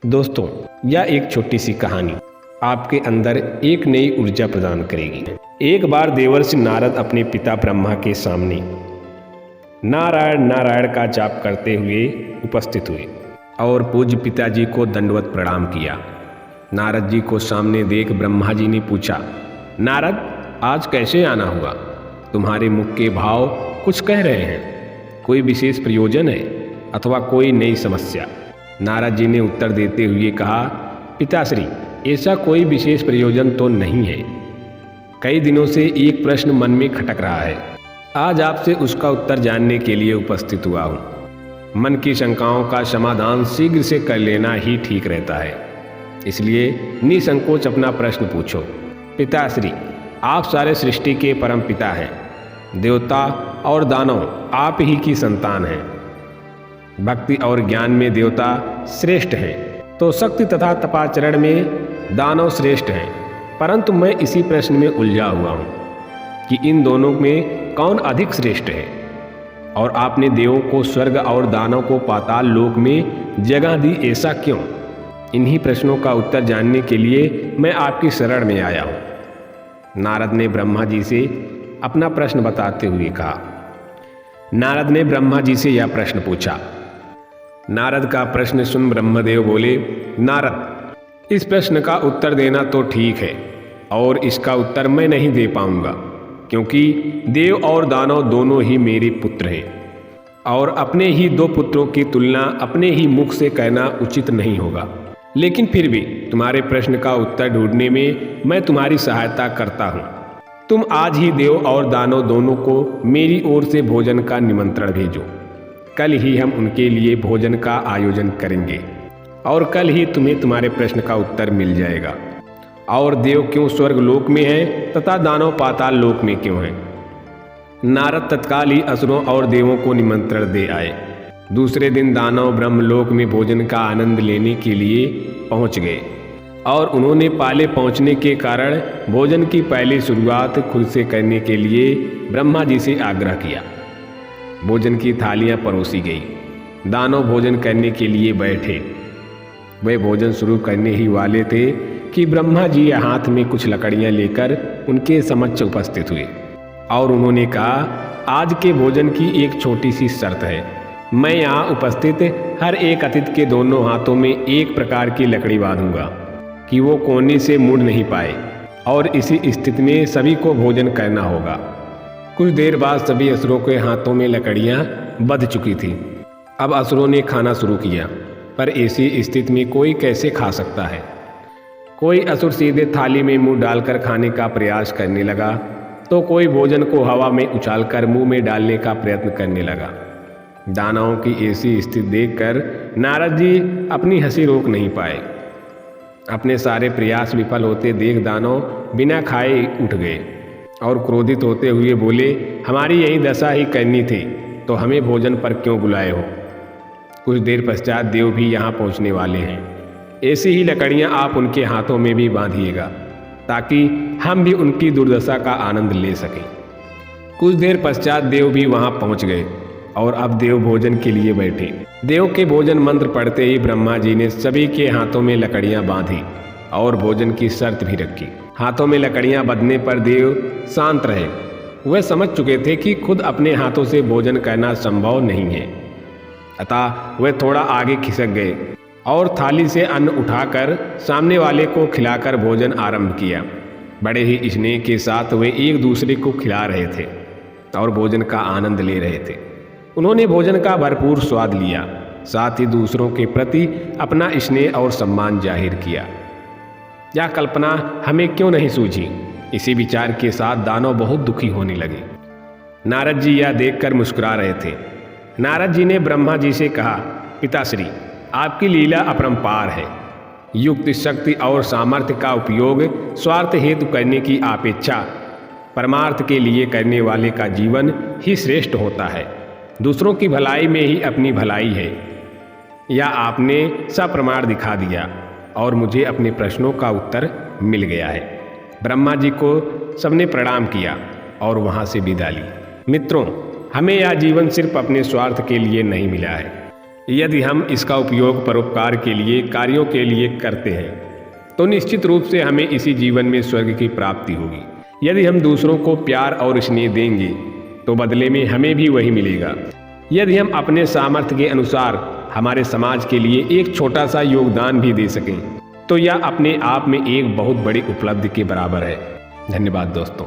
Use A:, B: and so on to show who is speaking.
A: दोस्तों, यह एक छोटी सी कहानी आपके अंदर एक नई ऊर्जा प्रदान करेगी। एक बार देवर्षि नारद अपने पिता ब्रह्मा के सामने नारायण नारायण का जाप करते हुए उपस्थित हुए और पूज्य पिताजी को दंडवत प्रणाम किया। नारद जी को सामने देख ब्रह्मा जी ने पूछा, नारद, आज कैसे आना हुआ? तुम्हारे मुख के भाव कुछ कह रहे हैं। कोई विशेष प्रयोजन है अथवा कोई नई समस्या? नारद जी ने उत्तर देते हुए कहा, पिताश्री, ऐसा कोई विशेष प्रयोजन तो नहीं है। कई दिनों से एक प्रश्न मन में खटक रहा है। आज आपसे उसका उत्तर जानने के लिए उपस्थित हुआ हूँ। मन की शंकाओं का समाधान शीघ्र से कर लेना ही ठीक रहता है, इसलिए निसंकोच अपना प्रश्न पूछो। पिताश्री, आप सारे सृष्टि के परम पिता हैं। देवता और दानव आप ही की संतान हैं। भक्ति और ज्ञान में देवता श्रेष्ठ हैं, तो शक्ति तथा तपाचरण में दानव श्रेष्ठ हैं। परंतु मैं इसी प्रश्न में उलझा हुआ हूँ कि इन दोनों में कौन अधिक श्रेष्ठ है। और आपने देवों को स्वर्ग और दानव को पाताल लोक में जगह दी, ऐसा क्यों? इन्हीं प्रश्नों का उत्तर जानने के लिए मैं आपकी शरण में आया हूँ। नारद ने ब्रह्मा जी से अपना प्रश्न बताते हुए कहा। नारद ने ब्रह्मा जी से यह प्रश्न पूछा। नारद का प्रश्न सुन ब्रह्मदेव बोले, नारद, इस प्रश्न का उत्तर देना तो ठीक है और इसका उत्तर मैं नहीं दे पाऊंगा, क्योंकि देव और दानव दोनों ही मेरे पुत्र हैं और अपने ही दो पुत्रों की तुलना अपने ही मुख से कहना उचित नहीं होगा। लेकिन फिर भी तुम्हारे प्रश्न का उत्तर ढूंढने में मैं तुम्हारी सहायता करता हूँ। तुम आज ही देव और दानव दोनों को मेरी ओर से भोजन का निमंत्रण भेजो। कल ही हम उनके लिए भोजन का आयोजन करेंगे और कल ही तुम्हें तुम्हारे प्रश्न का उत्तर मिल जाएगा। और देव क्यों स्वर्ग लोक में हैं तथा दानव पाताल लोक में क्यों हैं? नारद तत्काल ही असुरों और देवों को निमंत्रण दे आए। दूसरे दिन दानव ब्रह्मलोक में भोजन का आनंद लेने के लिए पहुंच गए और उन्होंने पहले पहुंचने के कारण भोजन की पहली शुरुआत खुद से करने के लिए ब्रह्मा जी से आग्रह किया। भोजन की थालियां परोसी गई। दानव भोजन करने के लिए बैठे। वे भोजन शुरू करने ही वाले थे कि ब्रह्मा जी हाथ में कुछ लकड़ियां लेकर उनके समक्ष उपस्थित हुए और उन्होंने कहा, आज के भोजन की एक छोटी सी शर्त है। मैं यहाँ उपस्थित हर एक अतिथि के दोनों हाथों में एक प्रकार की लकड़ी बांधूंगा कि वो कोने से मुड़ नहीं पाए, और इसी स्थिति में सभी को भोजन करना होगा। कुछ देर बाद सभी असुरों के हाथों में लकड़ियां बंध चुकी थीं। अब असुरों ने खाना शुरू किया, पर ऐसी स्थिति में कोई कैसे खा सकता है? कोई असुर सीधे थाली में मुंह डालकर खाने का प्रयास करने लगा, तो कोई भोजन को हवा में उछालकर मुंह में डालने का प्रयत्न करने लगा। दानवों की ऐसी स्थिति देखकर नारद जी अपनी हंसी रोक नहीं पाए। अपने सारे प्रयास विफल होते देख दानव बिना खाए उठ गए और क्रोधित होते हुए बोले, हमारी यही दशा ही करनी थी, तो हमें भोजन पर क्यों बुलाए हो? कुछ देर पश्चात देव भी यहाँ पहुँचने वाले हैं। ऐसी ही लकड़ियाँ आप उनके हाथों में भी बांधिएगा, ताकि हम भी उनकी दुर्दशा का आनंद ले सकें। कुछ देर पश्चात देव भी वहाँ पहुँच गए और अब देव भोजन के लिए बैठे। देव के भोजन मंत्र पढ़ते ही ब्रह्मा जी ने सभी के हाथों में लकड़ियाँ बांधी और भोजन की शर्त भी रखी। हाथों में लकड़ियां बंधने पर देव शांत रहे। वे समझ चुके थे कि खुद अपने हाथों से भोजन करना संभव नहीं है, अतः वे थोड़ा आगे खिसक गए और थाली से अन्न उठाकर सामने वाले को खिलाकर भोजन आरंभ किया। बड़े ही स्नेह के साथ वे एक दूसरे को खिला रहे थे और भोजन का आनंद ले रहे थे। उन्होंने भोजन का भरपूर स्वाद लिया, साथ ही दूसरों के प्रति अपना स्नेह और सम्मान जाहिर किया। यह कल्पना हमें क्यों नहीं सूझी? इसी विचार के साथ दानव बहुत दुखी होने लगे। नारद जी यह देखकर मुस्कुरा रहे थे। नारद जी ने ब्रह्मा जी से कहा, पिताश्री, आपकी लीला अपरंपार है। युक्त शक्ति और सामर्थ्य का उपयोग स्वार्थ हेतु करने की अपेक्षा परमार्थ के लिए करने वाले का जीवन ही श्रेष्ठ होता है। दूसरों की भलाई में ही अपनी भलाई है। यह आपने सप्रमाण दिखा दिया और मुझे अपने प्रश्नों का उत्तर मिल गया है। ब्रह्मा जी को सबने प्रणाम किया और वहाँ से विदा ली। मित्रों, हमें यह जीवन सिर्फ अपने स्वार्थ के लिए नहीं मिला है। यदि हम इसका उपयोग परोपकार के लिए, कार्यों के लिए करते हैं तो निश्चित रूप से हमें इसी जीवन में स्वर्ग की प्राप्ति होगी। यदि हम दूसरों को प्यार और स्नेह देंगे तो बदले में हमें भी वही मिलेगा। यदि हम अपने सामर्थ्य के अनुसार हमारे समाज के लिए एक छोटा सा योगदान भी दे सकें तो यह अपने आप में एक बहुत बड़ी उपलब्धि के बराबर है। धन्यवाद दोस्तों।